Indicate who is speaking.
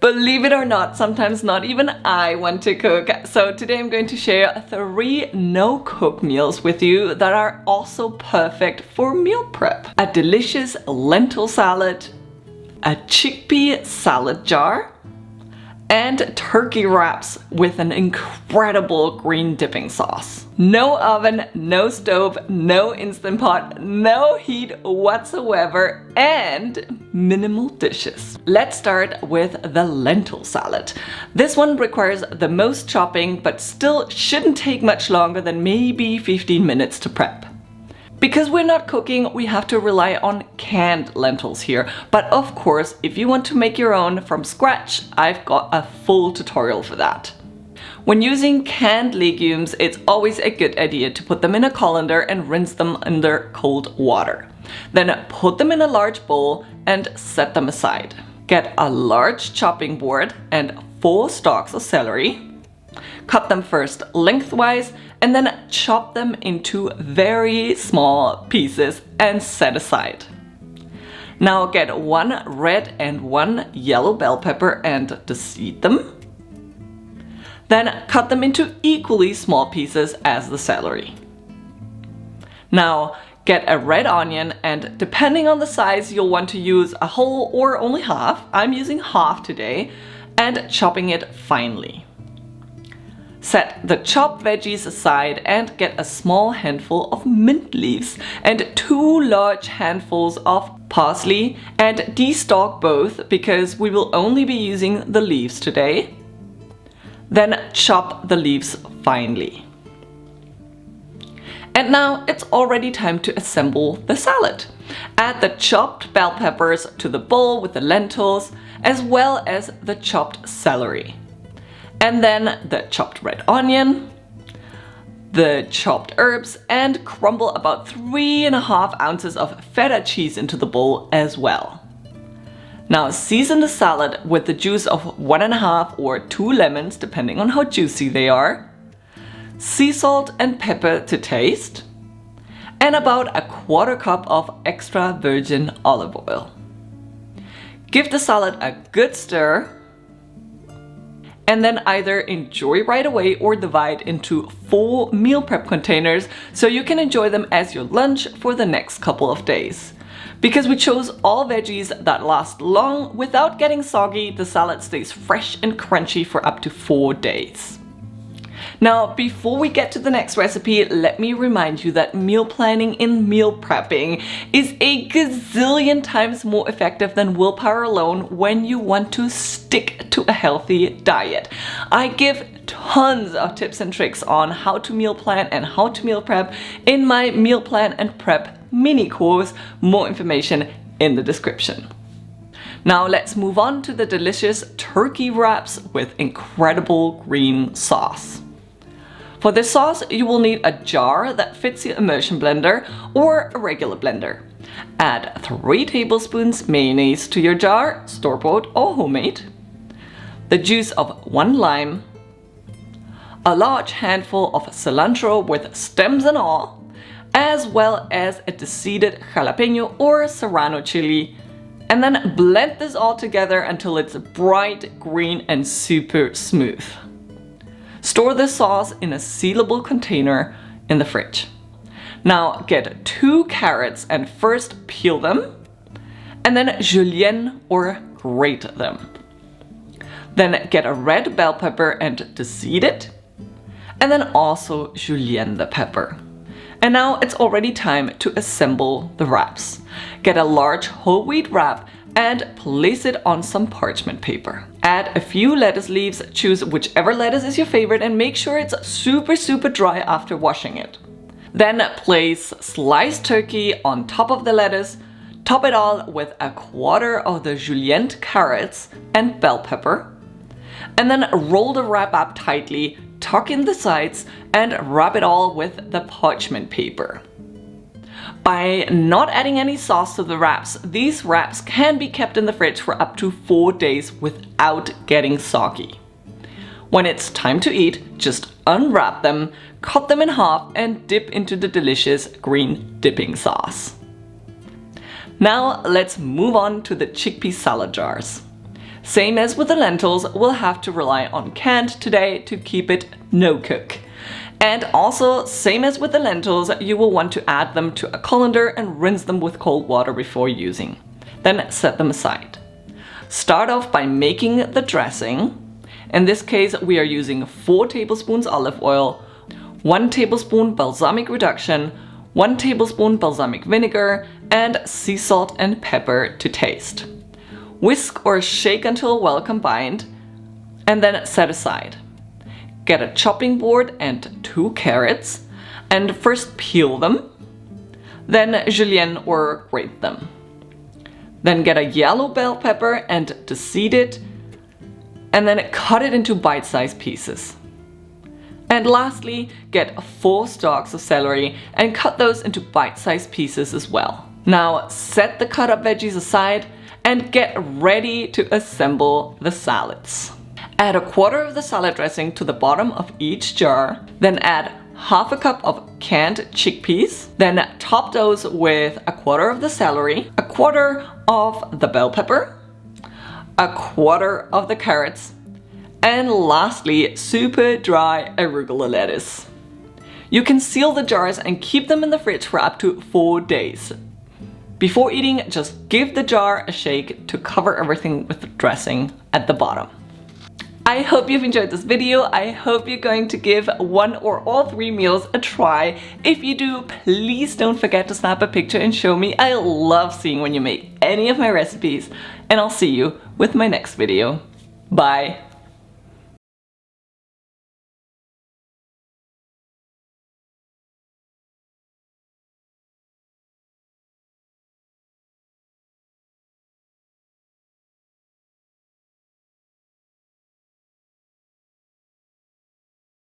Speaker 1: Believe it or not, sometimes not even I want to cook. So today I'm going to share 3 no-cook meals with you that are also perfect for meal prep. A delicious lentil salad, a chickpea salad jar, and turkey wraps with an incredible green dipping sauce. No oven, no stove, no Instant Pot, no heat whatsoever, and minimal dishes. Let's start with the lentil salad. This one requires the most chopping, but still shouldn't take much longer than maybe 15 minutes to prep. Because we're not cooking, we have to rely on canned lentils here. But of course, if you want to make your own from scratch, I've got a full tutorial for that. When using canned legumes, it's always a good idea to put them in a colander and rinse them under cold water. Then put them in a large bowl and set them aside. Get a large chopping board and 4 stalks of celery. Cut them first lengthwise and then chop them into very small pieces and set aside. Now get 1 red and 1 yellow bell pepper and deseed them. Then cut them into equally small pieces as the celery. Now get a red onion and depending on the size you'll want to use a whole or only half. I'm using half today and chopping it finely. Set the chopped veggies aside and get a small handful of mint leaves and 2 large handfuls of parsley and destalk both because we will only be using the leaves today. Then chop the leaves finely. And now it's already time to assemble the salad. Add the chopped bell peppers to the bowl with the lentils as well as the chopped celery. And then the chopped red onion, the chopped herbs, and crumble about 3½ ounces of feta cheese into the bowl as well. Now season the salad with the juice of 1½ or 2 lemons, depending on how juicy they are, sea salt and pepper to taste, and about 1/4 cup of extra virgin olive oil. Give the salad a good stir, and then either enjoy right away or divide into 4 meal prep containers so you can enjoy them as your lunch for the next couple of days. Because we chose all veggies that last long without getting soggy, the salad stays fresh and crunchy for up to 4 days. Now, before we get to the next recipe, let me remind you that meal planning and meal prepping is a gazillion times more effective than willpower alone when you want to stick to a healthy diet. I give tons of tips and tricks on how to meal plan and how to meal prep in my meal plan and prep mini course. More information in the description. Now let's move on to the delicious turkey wraps with incredible green sauce. For this sauce, you will need a jar that fits your immersion blender or a regular blender. Add 3 tablespoons mayonnaise to your jar, store-bought or homemade, the juice of 1 lime, a large handful of cilantro with stems and all, as well as a deseeded jalapeno or serrano chili, and then blend this all together until it's bright green and super smooth. Store this sauce in a sealable container in the fridge. Now get 2 carrots and first peel them, and then julienne or grate them. Then get a red bell pepper and deseed it, and then also julienne the pepper. And now it's already time to assemble the wraps. Get a large whole wheat wrap and place it on some parchment paper. Add a few lettuce leaves, choose whichever lettuce is your favorite and make sure it's super dry after washing it. Then place sliced turkey on top of the lettuce, top it all with 1/4 of the julienne carrots and bell pepper, and then roll the wrap up tightly, tuck in the sides and wrap it all with the parchment paper. By not adding any sauce to the wraps, these wraps can be kept in the fridge for up to 4 days without getting soggy. When it's time to eat, just unwrap them, cut them in half and dip into the delicious green dipping sauce. Now let's move on to the chickpea salad jars. Same as with the lentils, we'll have to rely on canned today to keep it no cook. And also, same as with the lentils, you will want to add them to a colander and rinse them with cold water before using. Then set them aside. Start off by making the dressing. In this case, we are using 4 tablespoons olive oil, 1 tablespoon balsamic reduction, 1 tablespoon balsamic vinegar, and sea salt and pepper to taste. Whisk or shake until well combined, and then set aside. Get a chopping board and 2 carrots, and first peel them, then julienne or grate them. Then get a yellow bell pepper and deseed it, and then cut it into bite-sized pieces. And lastly, get 4 stalks of celery and cut those into bite-sized pieces as well. Now set the cut up veggies aside and get ready to assemble the salads. Add 1/4 of the salad dressing to the bottom of each jar, then add 1/2 cup of canned chickpeas, then top those with 1/4 of the celery, 1/4 of the bell pepper, 1/4 of the carrots, and lastly, super dry arugula lettuce. You can seal the jars and keep them in the fridge for up to 4 days. Before eating, just give the jar a shake to cover everything with the dressing at the bottom. I hope you've enjoyed this video. I hope you're going to give 1 or all 3 meals a try. If you do, please don't forget to snap a picture and show me. I love seeing when you make any of my recipes, and I'll see you with my next video. Bye!